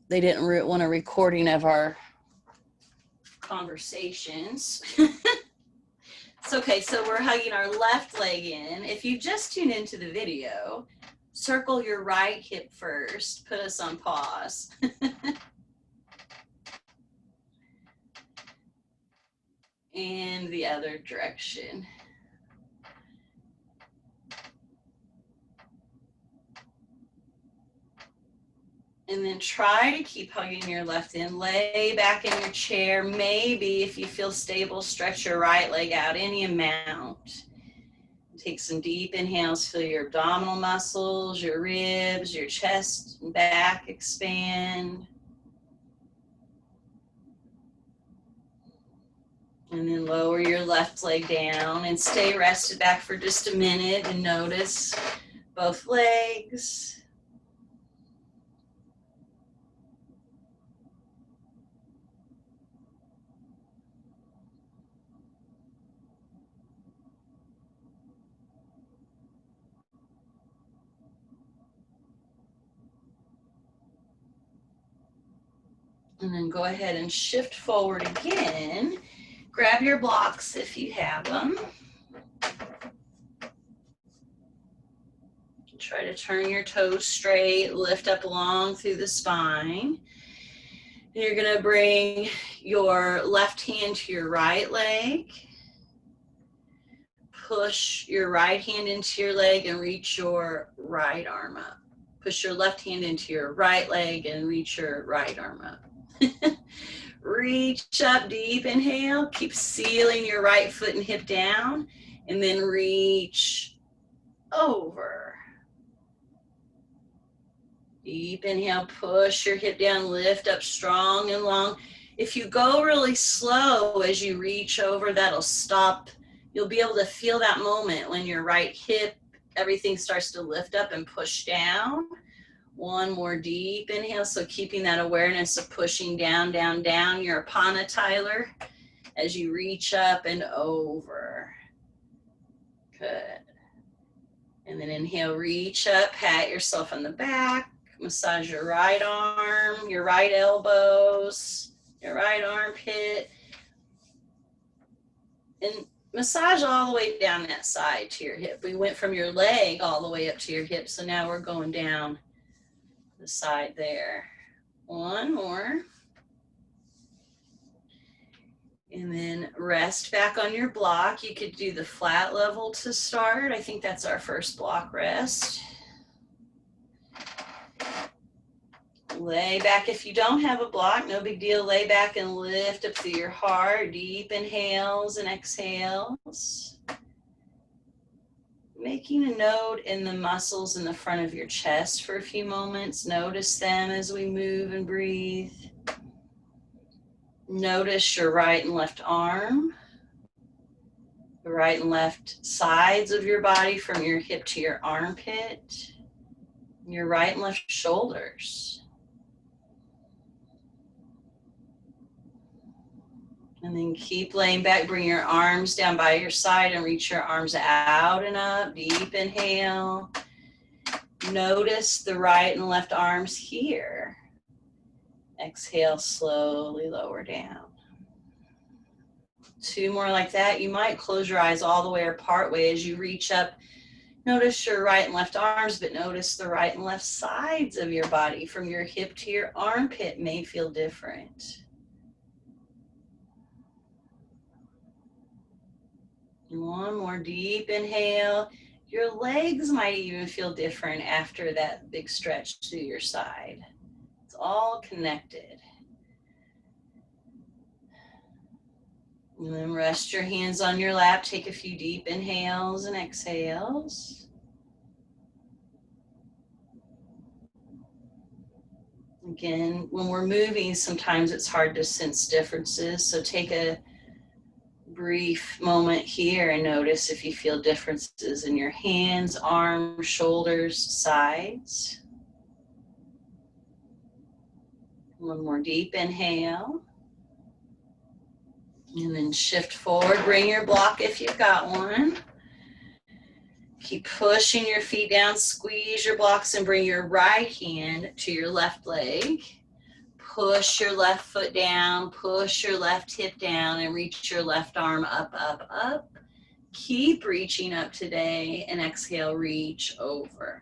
they didn't want a recording of our conversations. It's okay, so we're hugging our left leg in. If you just tuned into the video, circle your right hip first, put us on pause. And the other direction. And then try to keep hugging your left in. Lay back in your chair. Maybe if you feel stable, stretch your right leg out any amount. Take some deep inhales. Feel your abdominal muscles, your ribs, your chest and back expand. And then lower your left leg down and stay rested back for just a minute and notice both legs. And then go ahead and shift forward again. Grab your blocks if you have them. Try to turn your toes straight, lift up long through the spine. And you're gonna bring your left hand to your right leg. Push your right hand into your leg and reach your right arm up. Push your left hand into your right leg and reach your right arm up. Reach up, deep inhale. Keep sealing your right foot and hip down. And then reach over. Deep inhale, push your hip down, lift up strong and long. If you go really slow as you reach over, that'll stop. You'll be able to feel that moment when your right hip, everything starts to lift up and push down. One more deep inhale, so keeping that awareness of pushing down, down, down. You're upon a Tyler as you reach up and over. Good. And then inhale, reach up, pat yourself on the back, massage your right arm, your right elbows, your right armpit, and massage all the way down that side to your hip. We went from your leg all the way up to your hip, so now we're going down the side there. One more. And then rest back on your block. You could do the flat level to start. I think that's our first block rest. Lay back. If you don't have a block, no big deal. Lay back and lift up through your heart. Deep inhales and exhales. Making a note in the muscles in the front of your chest for a few moments. Notice them as we move and breathe. Notice your right and left arm, the right and left sides of your body from your hip to your armpit, your right and left shoulders. And then keep laying back, bring your arms down by your side and reach your arms out and up. Deep inhale. Notice the right and left arms here. Exhale, slowly lower down. Two more like that. You might close your eyes all the way or part way as you reach up. Notice your right and left arms, but notice the right and left sides of your body from your hip to your armpit may feel different. One more deep inhale. Your legs might even feel different after that big stretch to your side. It's all connected. And then rest your hands on your lap. Take a few deep inhales and exhales. Again, when we're moving, sometimes it's hard to sense differences. So take a brief moment here and notice if you feel differences in your hands, arms, shoulders, sides. One more deep inhale. And then shift forward. Bring your block if you've got one. Keep pushing your feet down. Squeeze your blocks and bring your right hand to your left leg. push your left foot down, push your left hip down, and reach your left arm up, up, up. Keep reaching up today, and exhale, reach over.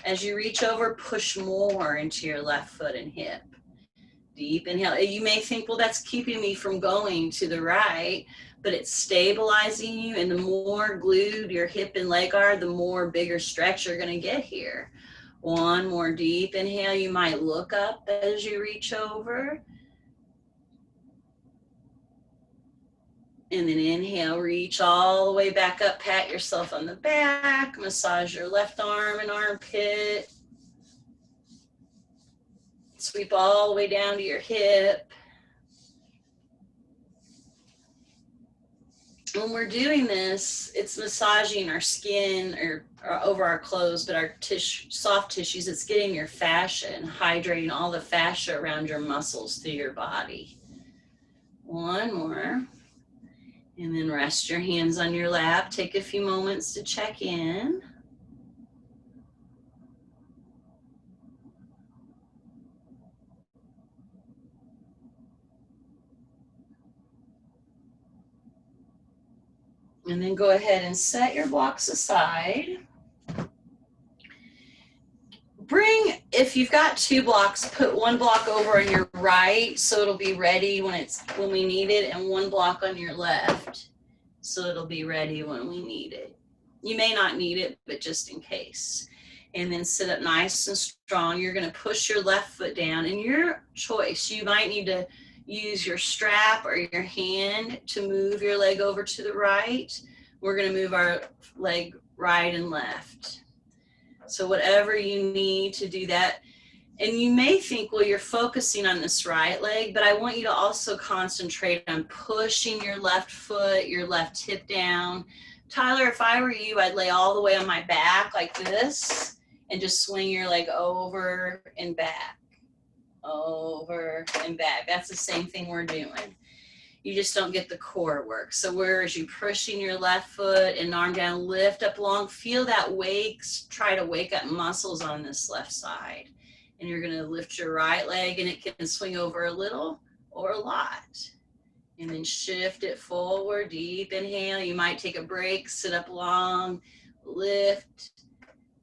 As you reach over, push more into your left foot and hip. Deep inhale. You may think, well, that's keeping me from going to the right, but it's stabilizing you, and the more glued your hip and leg are, the more bigger stretch you're going to get here. One more deep inhale. You might look up as you reach over. And then inhale, reach all the way back up, pat yourself on the back, massage your left arm and armpit. Sweep all the way down to your hip. When we're doing this, it's massaging our skin or over our clothes, but our soft tissues, it's getting your fascia and hydrating all the fascia around your muscles through your body. One more. And then rest your hands on your lap. Take a few moments to check in. And then go ahead and set your blocks aside. If you've got 2 blocks, put 1 block over on your right so it'll be ready when we need it, and 1 block on your left so it'll be ready when we need it. You may not need it, but just in case. And then sit up nice and strong. You're going to push your left foot down, and your choice. You might need to use your strap or your hand to move your leg over to the right. We're going to move our leg right and left. So whatever you need to do that. And you may think, well, you're focusing on this right leg, but I want you to also concentrate on pushing your left foot, your left hip down. Tyler, if I were you, I'd lay all the way on my back like this and just swing your leg over and back, over and back. That's the same thing we're doing. You just don't get the core work. So whereas you pushing your left foot and arm down, lift up long, feel that try to wake up muscles on this left side. And you're gonna lift your right leg, and it can swing over a little or a lot. And then shift it forward, deep inhale. You might take a break, sit up long, lift,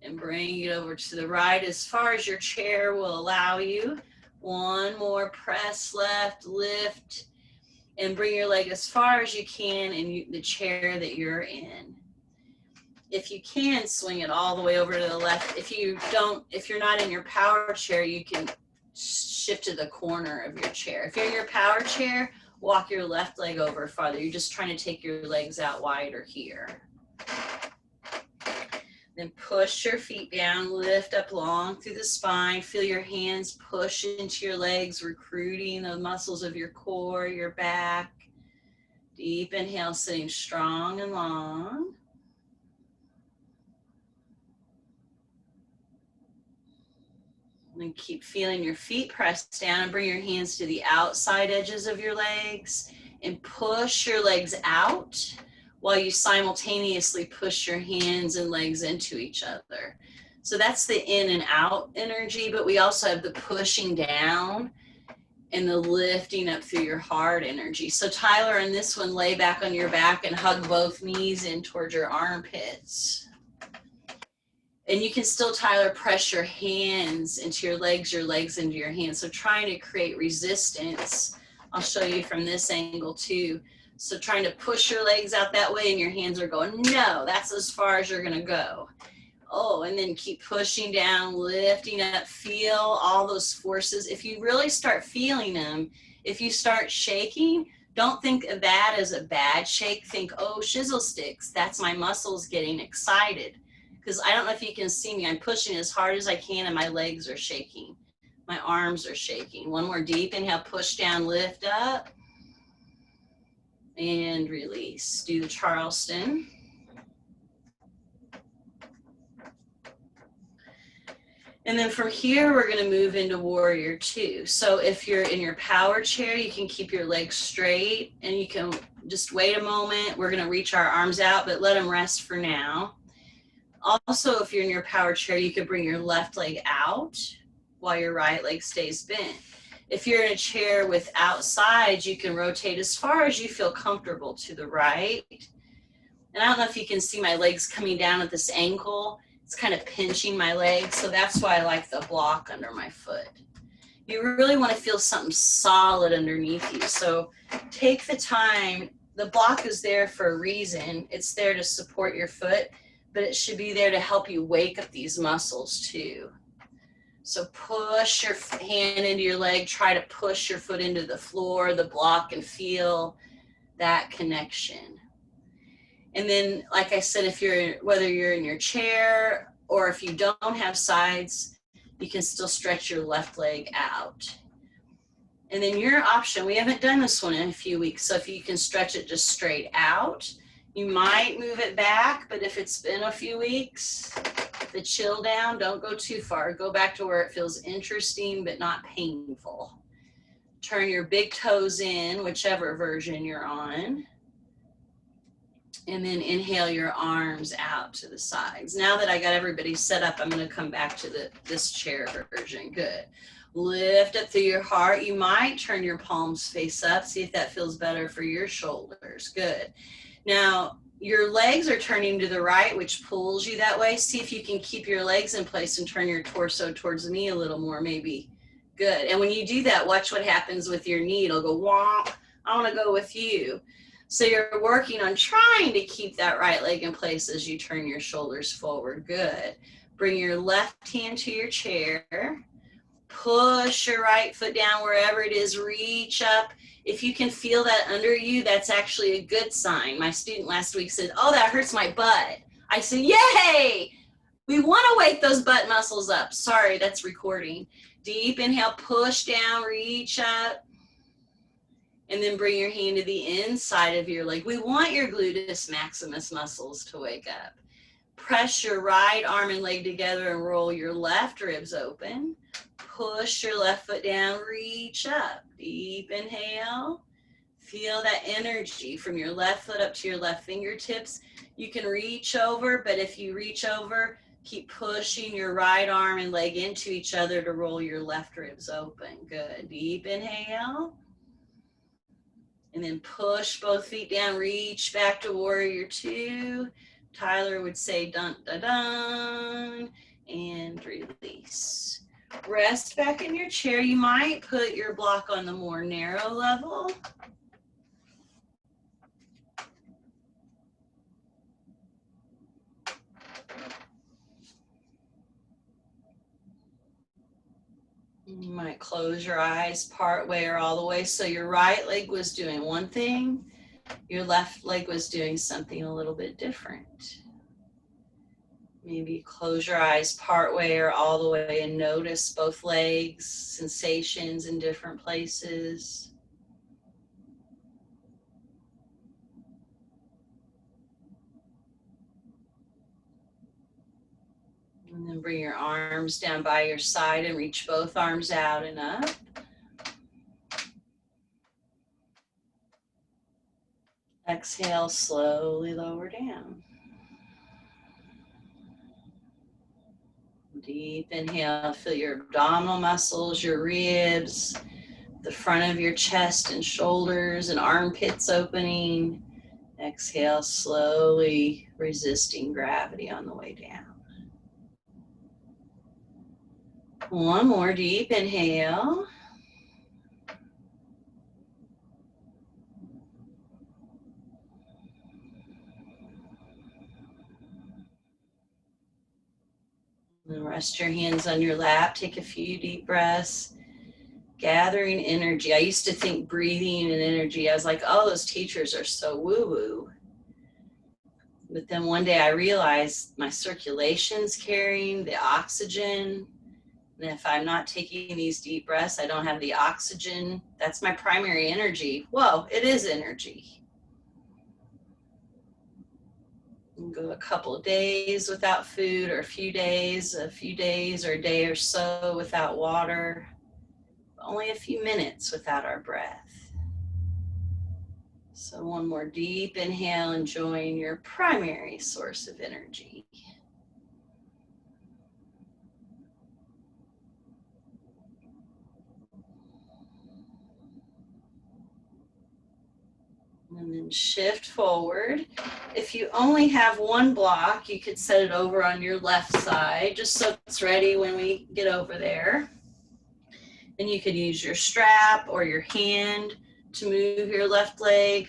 and bring it over to the right as far as your chair will allow you. One more, press left, lift, and bring your leg as far as you can in the chair that you're in. If you can, swing it all the way over to the left. If you're not in your power chair, you can shift to the corner of your chair. If you're in your power chair, walk your left leg over farther. You're just trying to take your legs out wider here. Then push your feet down, lift up long through the spine. Feel your hands push into your legs, recruiting the muscles of your core, your back. Deep inhale, sitting strong and long. And keep feeling your feet pressed down, and bring your hands to the outside edges of your legs and push your legs out while you simultaneously push your hands and legs into each other. So that's the in and out energy, but we also have the pushing down and the lifting up through your heart energy. So Tyler, in this one, lay back on your back and hug both knees in towards your armpits. And you can still, Tyler, press your hands into your legs into your hands. So trying to create resistance. I'll show you from this angle too. So trying to push your legs out that way, and your hands are going, no, that's as far as you're gonna go. Oh, and then keep pushing down, lifting up, feel all those forces. If you really start feeling them, if you start shaking, don't think of that as a bad shake. Think, oh, shizzle sticks, that's my muscles getting excited. Because I don't know if you can see me, I'm pushing as hard as I can, and my legs are shaking. My arms are shaking. One more deep inhale, push down, lift up, and release. Do the Charleston. And then from here, we're gonna move into warrior two. So if you're in your power chair, you can keep your legs straight, and you can just wait a moment. We're gonna reach our arms out, but let them rest for now. Also, if you're in your power chair, you could bring your left leg out while your right leg stays bent. If you're in a chair without sides, you can rotate as far as you feel comfortable to the right. And I don't know if you can see my legs coming down at this ankle. It's kind of pinching my legs, so that's why I like the block under my foot. You really want to feel something solid underneath you. So take the time. The block is there for a reason. It's there to support your foot, but it should be there to help you wake up these muscles too. So push your hand into your leg, try to push your foot into the floor, the block, and feel that connection. And then, like I said, whether you're in your chair or if you don't have sides, you can still stretch your left leg out. And then your option, we haven't done this one in a few weeks, so if you can stretch it just straight out, you might move it back, but if it's been a few weeks, the chill down, don't go too far. Go back to where it feels interesting but not painful. Turn your big toes in, whichever version you're on. And then inhale your arms out to the sides. Now that I got everybody set up, I'm going to come back to this chair version. Good. Lift up through your heart. You might turn your palms face up. See if that feels better for your shoulders. Good. Now, your legs are turning to the right, which pulls you that way. See if you can keep your legs in place and turn your torso towards me a little more, maybe. Good. And when you do that, watch what happens with your knee. It'll go wonk. I want to go with you. So you're working on trying to keep that right leg in place as you turn your shoulders forward. Good. Bring your left hand to your chair. Push your right foot down wherever it is. Reach up. If you can feel that under you, that's actually a good sign. My student last week said, oh, that hurts my butt. I said, yay! We want to wake those butt muscles up. Sorry, that's recording. Deep inhale, push down, reach up. And then bring your hand to the inside of your leg. We want your gluteus maximus muscles to wake up. Press your right arm and leg together and roll your left ribs open. Push your left foot down, reach up. Deep inhale. Feel that energy from your left foot up to your left fingertips. You can reach over, but if you reach over, keep pushing your right arm and leg into each other to roll your left ribs open. Good. Deep inhale. And then push both feet down, reach back to warrior two. Tyler would say dun, dun, dun, and release. Rest back in your chair. You might put your block on the more narrow level. You might close your eyes part way or all the way. So your right leg was doing one thing, your left leg was doing something a little bit different. Maybe close your eyes part way or all the way and notice both legs, sensations in different places. And then bring your arms down by your side and reach both arms out and up. Exhale, slowly lower down. Deep inhale, feel your abdominal muscles, your ribs, the front of your chest and shoulders and armpits opening. Exhale, slowly resisting gravity on the way down. One more deep inhale. And rest your hands on your lap. Take a few deep breaths. Gathering energy. I used to think breathing and energy, I was like, oh, those teachers are so woo-woo. But then one day I realized my circulation's carrying the oxygen. And if I'm not taking these deep breaths, I don't have the oxygen. That's my primary energy. Whoa, it is energy. You can go a couple of days without food, or a few days, or a day or so without water. Only a few minutes without our breath. So one more deep inhale, enjoying your primary source of energy. And then shift forward. If you only have one block, you could set it over on your left side, just so it's ready when we get over there. And you could use your strap or your hand to move your left leg.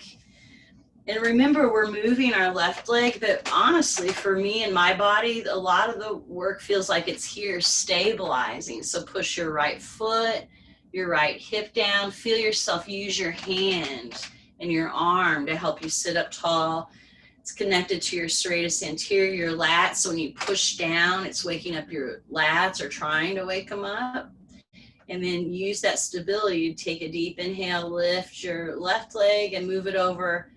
And remember, we're moving our left leg, but honestly, for me and my body, a lot of the work feels like it's here stabilizing. So push your right foot, your right hip down. Feel yourself use your hand and your arm to help you sit up tall. It's connected to your serratus anterior, your lats. So when you push down, it's waking up your lats or trying to wake them up. And then use that stability to take a deep inhale, lift your left leg and move it over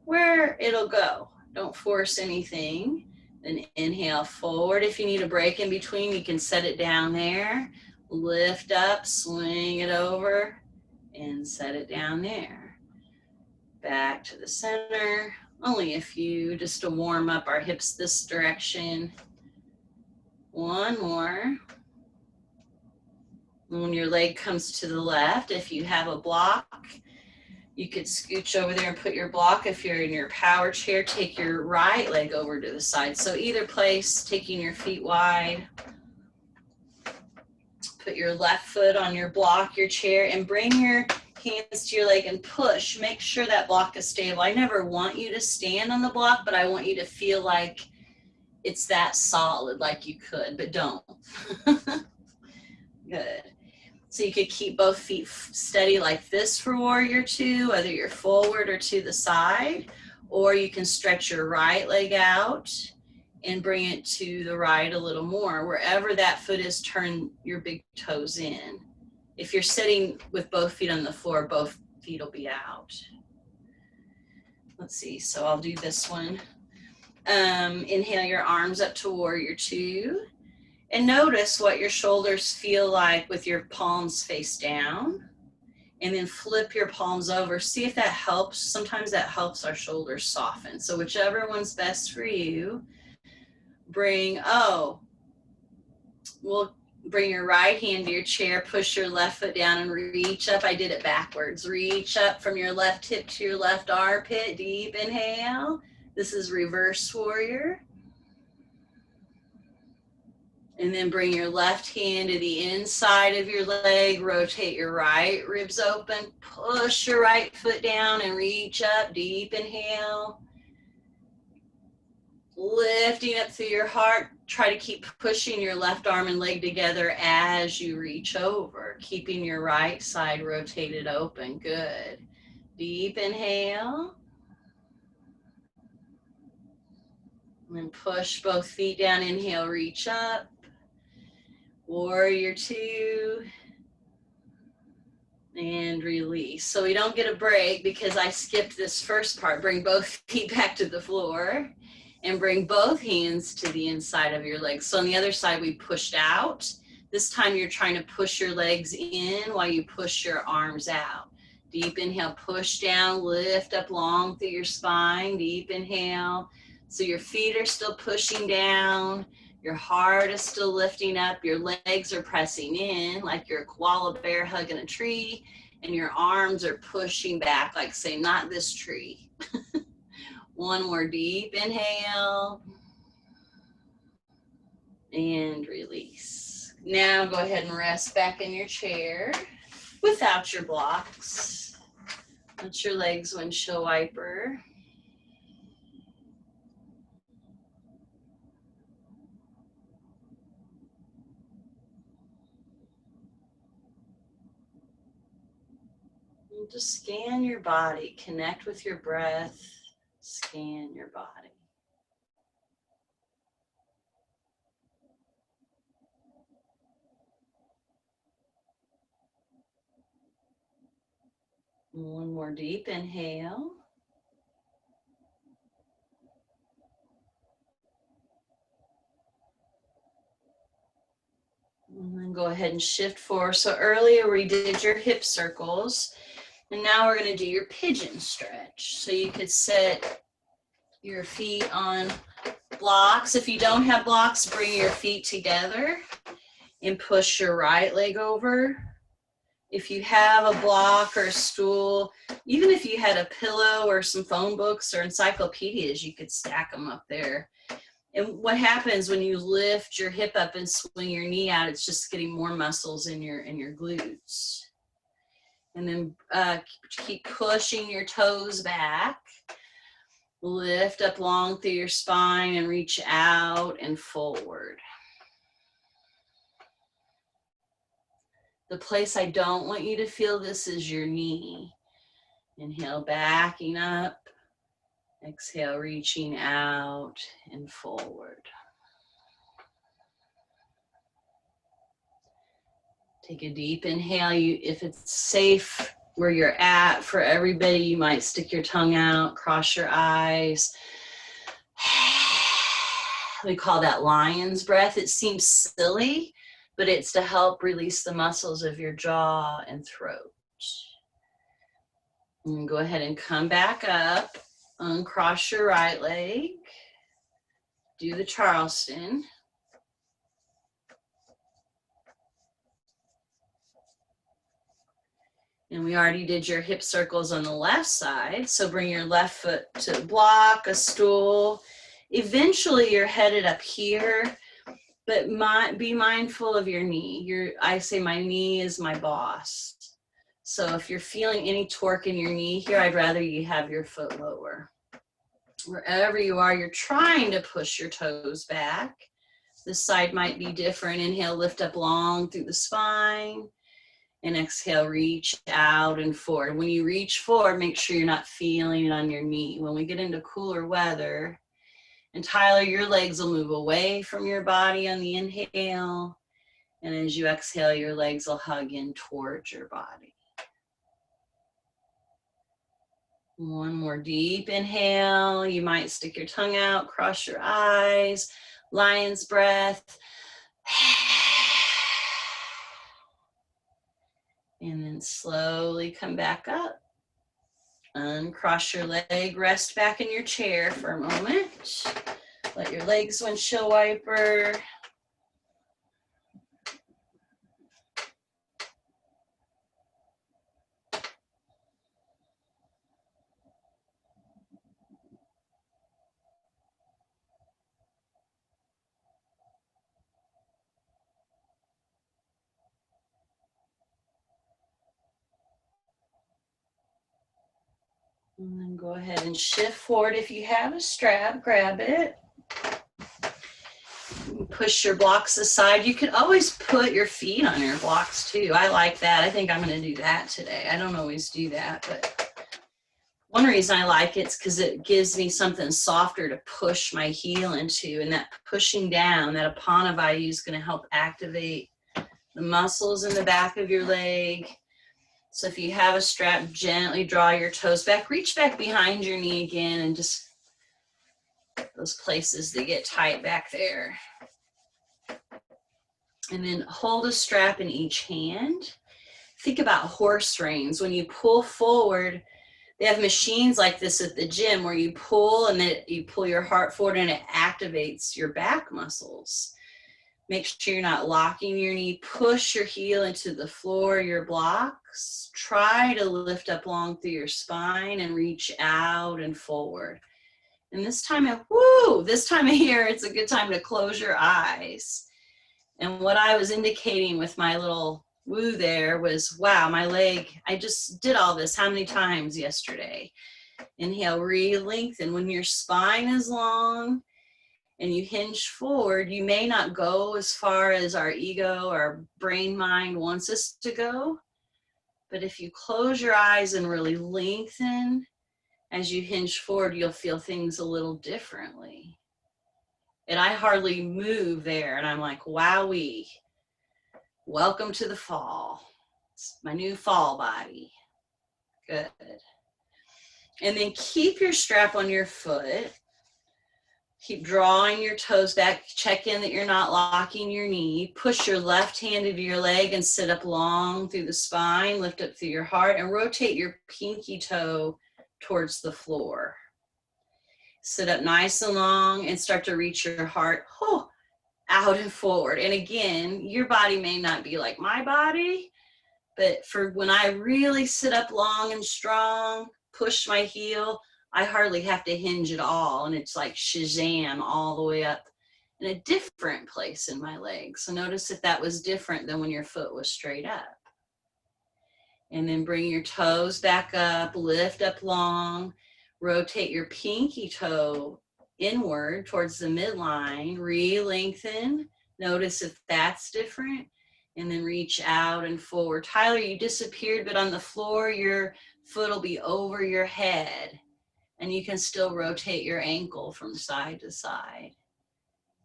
where it'll go. Don't force anything. Then inhale forward. If you need a break in between, you can set it down there. Lift up, swing it over, and set it down there. Back to the center. Only a few, just to warm up our hips this direction. One more. When your leg comes to the left, if you have a block, you could scooch over there and put your block. If you're in your power chair, take your right leg over to the side. So either place, taking your feet wide. Put your left foot on your block, your chair, and bring your hands to your leg and push. Make sure that block is stable. I never want you to stand on the block, but I want you to feel like it's that solid, like you could, but don't. Good. So you could keep both feet steady like this for warrior two, whether you're forward or to the side, or you can stretch your right leg out and bring it to the right a little more. Wherever that foot is, turn your big toes in. If you're sitting with both feet on the floor, both feet will be out. Let's see, so I'll do this one. Inhale your arms up to warrior two. And notice what your shoulders feel like with your palms face down. And then flip your palms over. See if that helps. Sometimes that helps our shoulders soften. So whichever one's best for you. We'll bring your right hand to your chair. Push your left foot down and reach up. I did it backwards. Reach up from your left hip to your left armpit. Deep inhale. This is reverse warrior. And then bring your left hand to the inside of your leg. Rotate your right ribs open. Push your right foot down and reach up. Deep inhale. Lifting up through your heart. Try to keep pushing your left arm and leg together as you reach over. Keeping your right side rotated open. Good. Deep inhale. And then push both feet down. Inhale, reach up. Warrior two, and release. So we don't get a break because I skipped this first part. Bring both feet back to the floor and bring both hands to the inside of your legs. So on the other side, we pushed out. This time you're trying to push your legs in while you push your arms out. Deep inhale, push down, lift up long through your spine. Deep inhale. So your feet are still pushing down. Your heart is still lifting up. Your legs are pressing in like you're a koala bear hugging a tree. And your arms are pushing back like say, not this tree. One more deep inhale. And release. Now go ahead and rest back in your chair without your blocks. Let your legs windshield wiper. Just scan your body, connect with your breath, scan your body. One more deep inhale. And then go ahead and shift forward. So earlier we did your hip circles. And now we're going to do your pigeon stretch. So you could set your feet on blocks. If you don't have blocks, bring your feet together and push your right leg over. If you have a block or a stool, even if you had a pillow or some phone books or encyclopedias, you could stack them up there. And what happens when you lift your hip up and swing your knee out, it's just getting more muscles in your glutes. And then keep pushing your toes back. Lift up long through your spine and reach out and forward. The place I don't want you to feel this is your knee. Inhale, backing up. Exhale, reaching out and forward. Take a deep inhale. If it's safe where you're at for everybody, you might stick your tongue out, cross your eyes. We call that lion's breath. It seems silly, but it's to help release the muscles of your jaw and throat. And go ahead and come back up, uncross your right leg, do the Charleston. And we already did your hip circles on the left side, so bring your left foot to block, a stool. Eventually you're headed up here, but be mindful of your knee. I say my knee is my boss. So if you're feeling any torque in your knee here, I'd rather you have your foot lower. Wherever you are, you're trying to push your toes back. This side might be different. Inhale, lift up long through the spine. And exhale, reach out and forward. When you reach forward, make sure you're not feeling it on your knee. When we get into cooler weather, and Tyler, your legs will move away from your body on the inhale. And as you exhale, your legs will hug in towards your body. One more deep inhale. You might stick your tongue out, cross your eyes, lion's breath. And then slowly come back up. Uncross your leg, rest back in your chair for a moment. Let your legs windshield wiper. And then go ahead and shift forward. If you have a strap, grab it. Push your blocks aside. You can always put your feet on your blocks too. I like that. I think I'm going to do that today. I don't always do that, but one reason I like it is because it gives me something softer to push my heel into, and that pushing down, that Apanavayu is going to help activate the muscles in the back of your leg. So if you have a strap, gently draw your toes back, reach back behind your knee again, and just those places that get tight back there. And then hold a strap in each hand. Think about horse reins. When you pull forward, they have machines like this at the gym where you pull and then you pull your heart forward and it activates your back muscles. Make sure you're not locking your knee. Push your heel into the floor, your blocks. Try to lift up long through your spine and reach out and forward. And this time of year, it's a good time to close your eyes. And what I was indicating with my little woo there was, wow, my leg, I just did all this how many times yesterday? Inhale, re-lengthen. When your spine is long and you hinge forward, you may not go as far as our ego, our brain mind wants us to go. But if you close your eyes and really lengthen as you hinge forward, you'll feel things a little differently. And I hardly move there. And I'm like, wowee, welcome to the fall. It's my new fall body. Good. And then keep your strap on your foot. Keep drawing your toes back. Check in that you're not locking your knee. Push your left hand into your leg and sit up long through the spine. Lift up through your heart and rotate your pinky toe towards the floor. Sit up nice and long and start to reach your heart out and forward. And again, your body may not be like my body, But for when I really sit up long and strong, push my heel, I hardly have to hinge at all. And it's like Shazam all the way up in a different place in my leg. So notice if that was different than when your foot was straight up. And then bring your toes back up, lift up long, rotate your pinky toe inward towards the midline, re-lengthen. Notice if that's different. And then reach out and forward. Tyler, you disappeared, but on the floor, your foot will be over your head. And you can still rotate your ankle from side to side.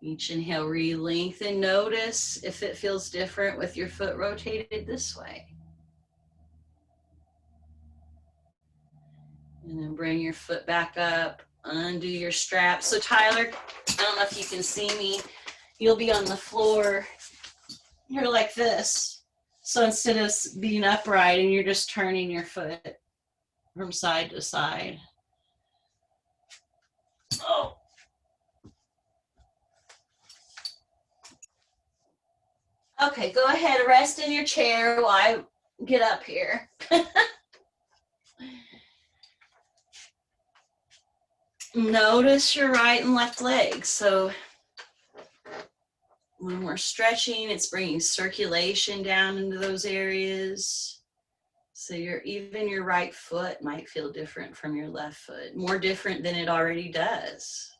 Each inhale, re-lengthen. Notice if it feels different with your foot rotated this way. And then bring your foot back up, undo your strap. So Tyler, I don't know if you can see me, you'll be on the floor, you're like this. So instead of being upright and you're just turning your foot from side to side. Oh. Okay, go ahead, rest in your chair while I get up here. Notice your right and left legs. So when we're stretching, it's bringing circulation down into those areas. So even your right foot might feel different from your left foot, more different than it already does.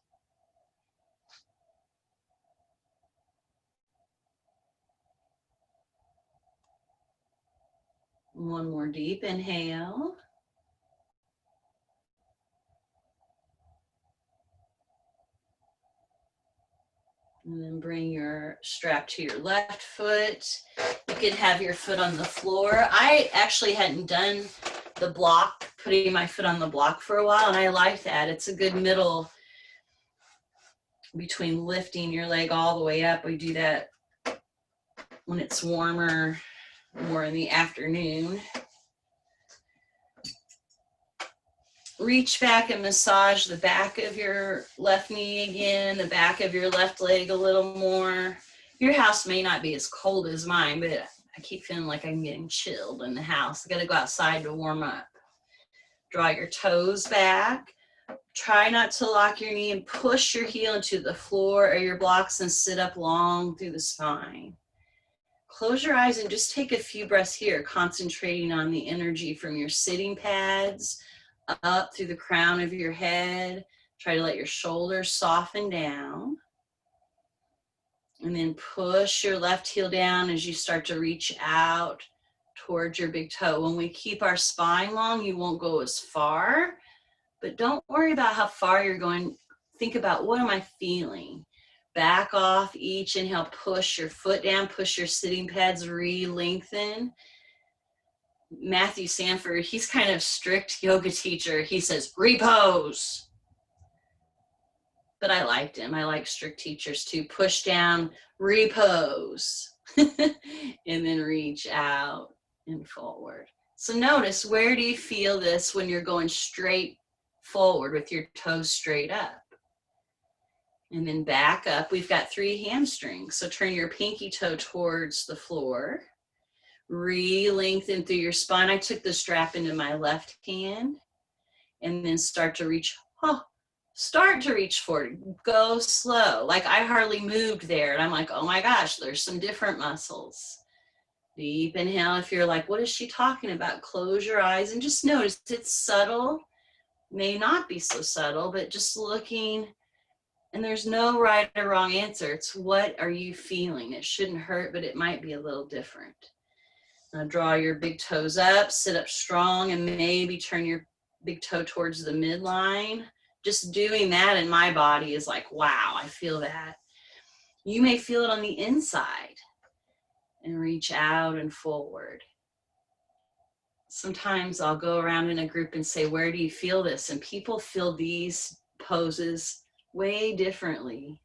One more deep inhale. And then bring your strap to your left foot. You can have your foot on the floor. I actually hadn't done the block, putting my foot on the block for a while, and I like that. It's a good middle between lifting your leg all the way up. We do that when it's warmer, more in the afternoon. Reach back and massage the back of your left knee again, the back of your left leg a little more. Your house may not be as cold as mine, but I keep feeling like I'm getting chilled in the house. I gotta go outside to warm up. Draw your toes back. Try not to lock your knee and push your heel into the floor or your blocks and sit up long through the spine. Close your eyes and just take a few breaths here, concentrating on the energy from your sitting pads, up through the crown of your head. Try to let your shoulders soften down. And then push your left heel down as you start to reach out towards your big toe. When we keep our spine long, you won't go as far, but don't worry about how far you're going. Think about, what am I feeling? Back off each inhale, push your foot down, push your sitting pads, re-lengthen. Matthew Sanford, he's kind of strict yoga teacher. He says, repose. But I liked him. I like strict teachers too. Push down, repose, and then reach out and forward. So notice, where do you feel this when you're going straight forward with your toes straight up? And then back up. We've got 3 hamstrings. So turn your pinky toe towards the floor. Re-lengthen through your spine. I took the strap into my left hand, and then start to reach forward. Go slow. Like I hardly moved there, and I'm like, oh my gosh, there's some different muscles. Deep inhale. If you're like, what is she talking about? Close your eyes and just notice. It's subtle, may not be so subtle, but just looking. And there's no right or wrong answer. It's, what are you feeling? It shouldn't hurt, but it might be a little different. Now draw your big toes up, sit up strong, and maybe turn your big toe towards the midline. Just doing that in my body is like, wow, I feel that. You may feel it on the inside, and reach out and forward. Sometimes I'll go around in a group and say, where do you feel this? And people feel these poses way differently,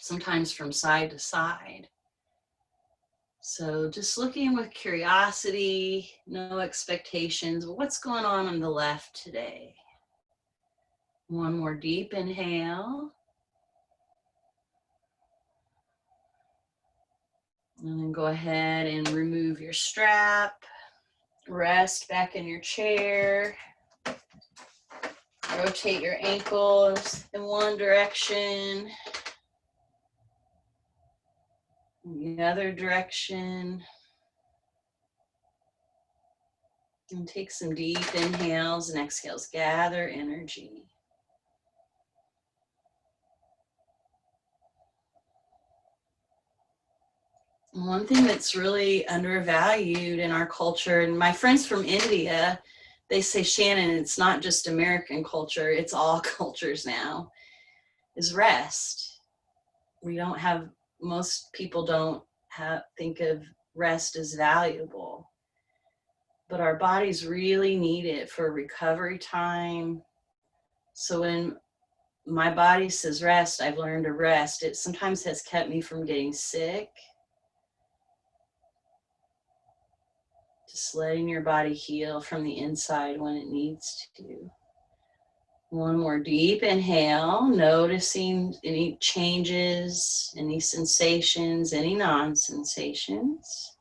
sometimes from side to side. So just looking with curiosity, no expectations. What's going on the left today? One more deep inhale. And then go ahead and remove your strap. Rest back in your chair. Rotate your ankles in one direction, in the other direction. And take some deep inhales and exhales. Gather energy. One thing that's really undervalued in our culture, and my friends from India, they say, Shannon, it's not just American culture, it's all cultures now, is rest. Most people don't think of rest as valuable, but our bodies really need it for recovery time. So when my body says rest, I've learned to rest. It sometimes has kept me from getting sick. Just letting your body heal from the inside when it needs to. One more deep inhale, noticing any changes, any sensations, any non-sensations.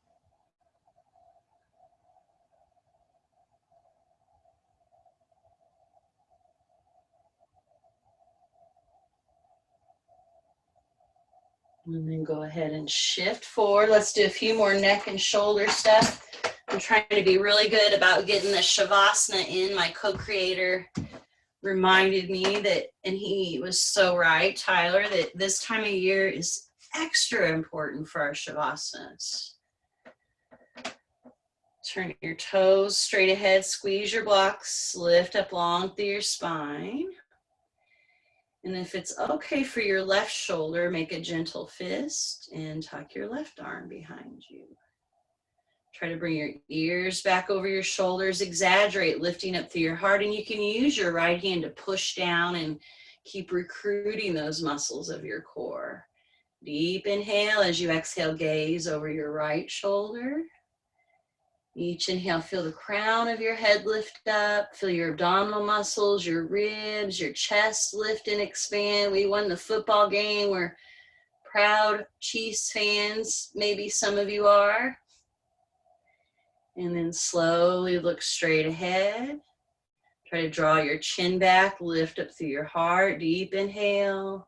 And then go ahead and shift forward. Let's do a few more neck and shoulder stuff. I'm trying to be really good about getting the Shavasana in. My co-creator reminded me that, and he was so right, Tyler, that this time of year is extra important for our Shavasanas. Turn your toes straight ahead, squeeze your blocks, lift up long through your spine. And if it's okay for your left shoulder, make a gentle fist and tuck your left arm behind you. Try to bring your ears back over your shoulders, exaggerate lifting up through your heart, and you can use your right hand to push down and keep recruiting those muscles of your core. Deep inhale as you exhale, gaze over your right shoulder. Each inhale, feel the crown of your head lift up, feel your abdominal muscles, your ribs, your chest lift and expand. We won the football game. We're proud Chiefs fans, maybe some of you are. And then slowly look straight ahead. Try to draw your chin back, lift up through your heart, deep inhale.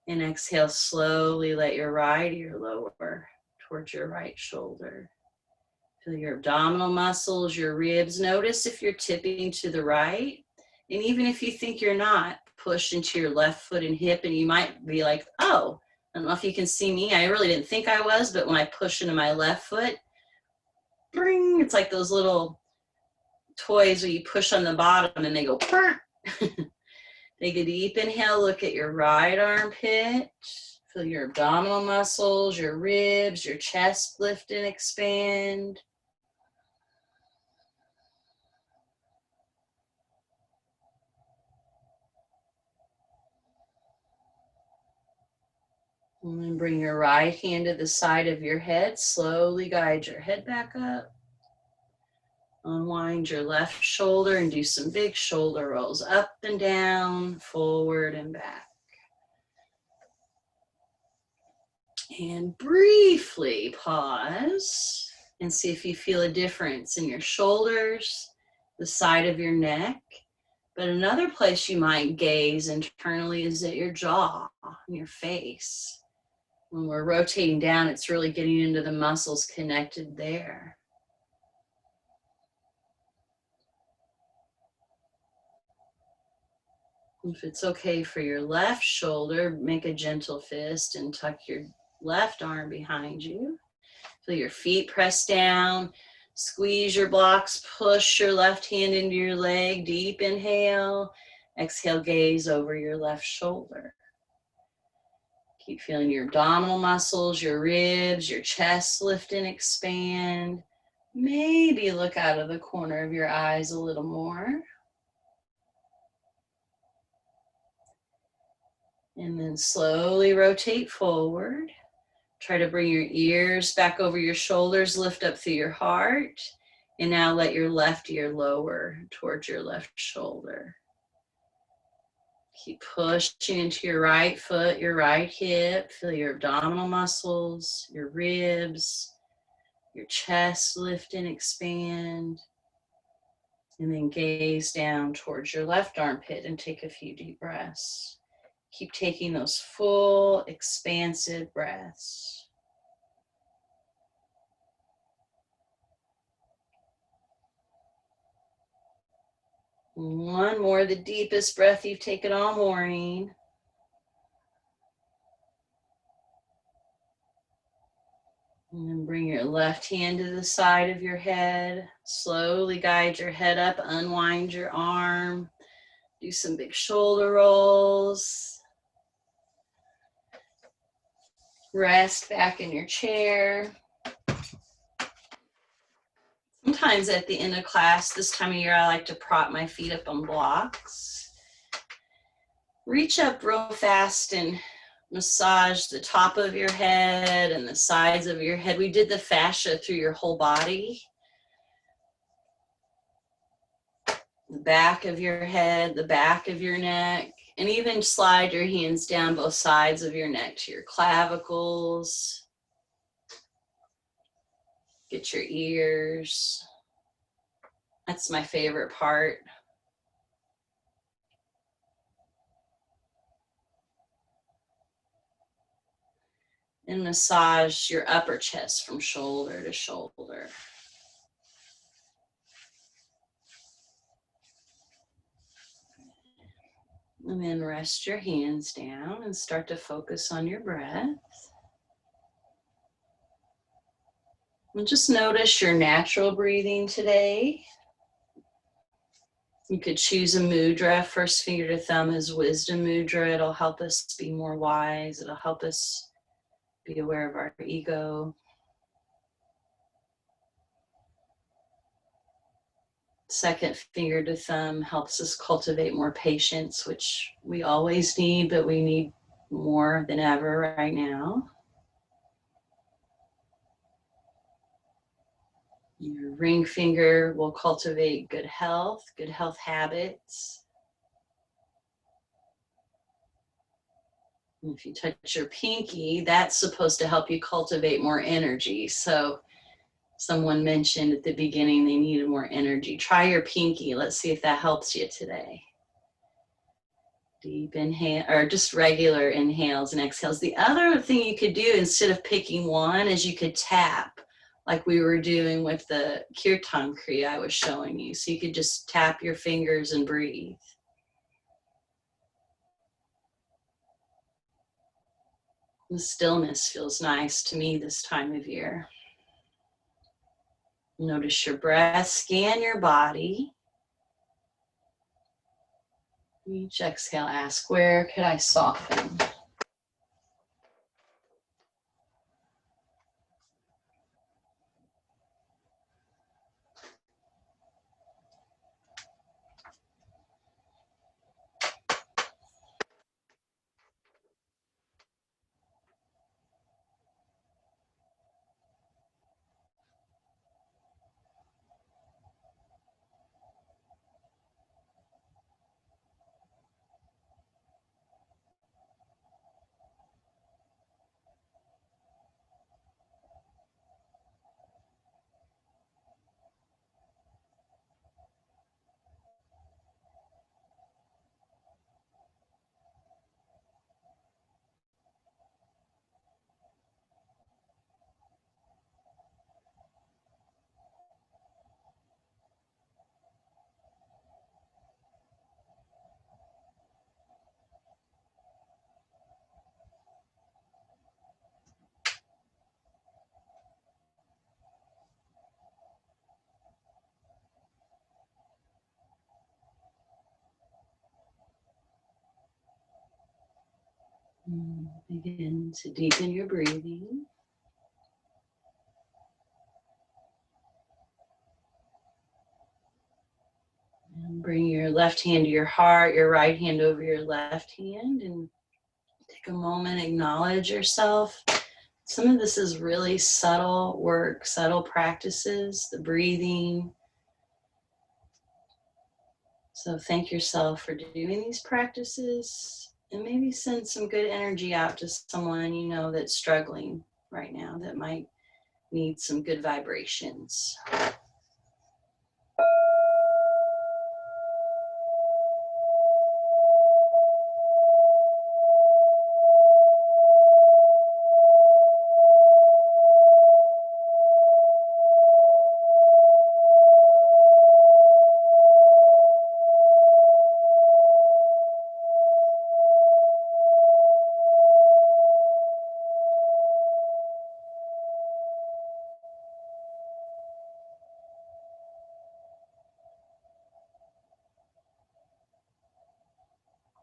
And exhale, slowly let your right ear lower towards your right shoulder. Feel your abdominal muscles, your ribs. Notice if you're tipping to the right. And even if you think you're not, push into your left foot and hip. And you might be like, oh, I don't know if you can see me. I really didn't think I was, but when I push into my left foot, bring, it's like those little toys where you push on the bottom and they go, take a deep inhale, look at your right armpit. Feel your abdominal muscles, your ribs, your chest lift and expand. And then bring your right hand to the side of your head. Slowly guide your head back up. Unwind your left shoulder and do some big shoulder rolls up and down, forward and back. And briefly pause and see if you feel a difference in your shoulders, the side of your neck. But another place you might gaze internally is at your jaw and your face. When we're rotating down, it's really getting into the muscles connected there. If it's okay for your left shoulder, make a gentle fist and tuck your left arm behind you. Feel your feet press down. Squeeze your blocks, push your left hand into your leg. Deep inhale. Exhale, gaze over your left shoulder. Keep feeling your abdominal muscles, your ribs, your chest lift and expand. Maybe look out of the corner of your eyes a little more. And then slowly rotate forward. Try to bring your ears back over your shoulders, lift up through your heart. And now let your left ear lower towards your left shoulder. Keep pushing into your right foot, your right hip. Feel your abdominal muscles, your ribs, your chest lift and expand. And then gaze down towards your left armpit and take a few deep breaths. Keep taking those full, expansive breaths. One more, the deepest breath you've taken all morning. And then bring your left hand to the side of your head. Slowly guide your head up, unwind your arm. Do some big shoulder rolls. Rest back in your chair. Sometimes at the end of class, this time of year, I like to prop my feet up on blocks. Reach up real fast and massage the top of your head and the sides of your head. We did the fascia through your whole body. The back of your head, the back of your neck, and even slide your hands down both sides of your neck to your clavicles. Get your ears. That's my favorite part. And massage your upper chest from shoulder to shoulder. And then rest your hands down and start to focus on your breath. And just notice your natural breathing today. You could choose a mudra. First finger to thumb is wisdom mudra. It'll help us be more wise. It'll help us be aware of our ego. Second finger to thumb helps us cultivate more patience, which we always need, but we need more than ever right now. Your ring finger will cultivate good health habits. And if you touch your pinky, that's supposed to help you cultivate more energy. So someone mentioned at the beginning they needed more energy. Try your pinky. Let's see if that helps you today. Deep inhale, or just regular inhales and exhales. The other thing you could do instead of picking one is you could tap, like we were doing with the Kirtan Kriya I was showing you. So you could just tap your fingers and breathe. The stillness feels nice to me this time of year. Notice your breath, scan your body. Each exhale, ask, where could I soften? Begin to deepen your breathing. And bring your left hand to your heart, your right hand over your left hand, and take a moment, acknowledge yourself. Some of this is really subtle work, subtle practices, the breathing, So thank yourself for doing these practices, and maybe send some good energy out to someone you know that's struggling right now that might need some good vibrations.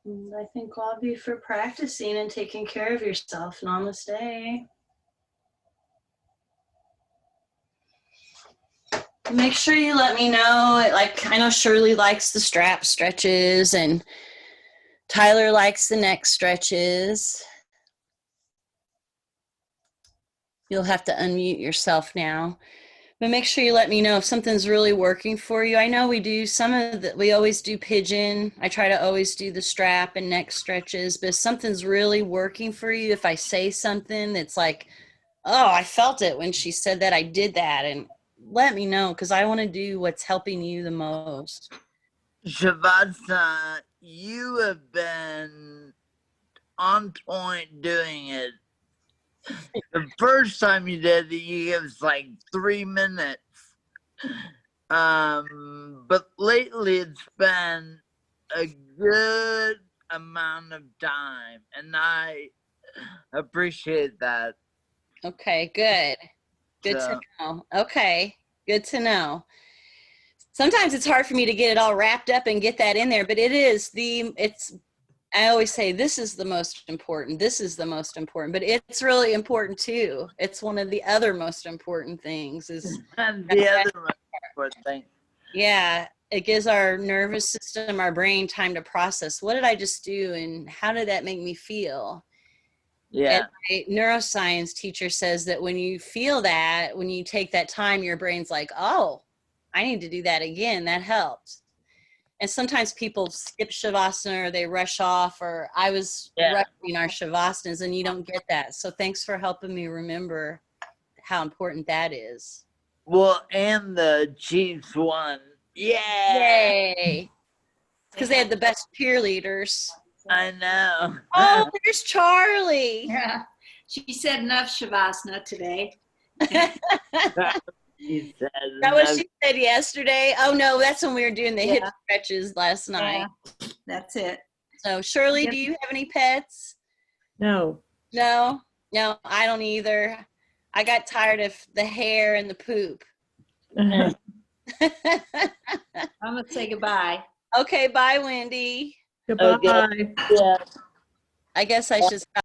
And I thank all of you for practicing and taking care of yourself. Namaste. Make sure you let me know. Like, I know Shirley likes the strap stretches and Tyler likes the neck stretches. You'll have to unmute yourself now. But make sure you let me know if something's really working for you. I know we do we always do pigeon. I try to always do the strap and neck stretches, but if something's really working for you, if I say something that's like, oh, I felt it when she said that, I did that, and let me know, because I want to do what's helping you the most. Shavasana, you have been on point doing it. The first time you did it, it was like 3 minutes. But lately it's been a good amount of time, and I appreciate that. Okay, good. Good to know. Okay, good to know. Sometimes it's hard for me to get it all wrapped up and get that in there, but I always say this is the most important. This is the most important, but it's really important too. It's one of the other most important things is And the other most important thing. Yeah, it gives our nervous system, our brain time to process. What did I just do and how did that make me feel? Yeah. And my neuroscience teacher says that when you feel that, when you take that time, your brain's like, oh, I need to do that again. That helped. And sometimes people skip Shavasana or they rush off, or I was rushing our Shavasanas and you don't get that. So thanks for helping me remember how important that is. Well, and the Chiefs won. Yeah. Yay. Because they had the best cheerleaders. I know. Oh, there's Charlie. Yeah. She said enough Shavasana today. That what she said yesterday. Oh no, that's when we were doing the hip stretches last night. Yeah, that's it. So Shirley, do you have any pets? No. No, I don't either. I got tired of the hair and the poop. I'm gonna say goodbye. Okay, bye, Wendy. Goodbye. Okay. Yeah. I guess I should stop.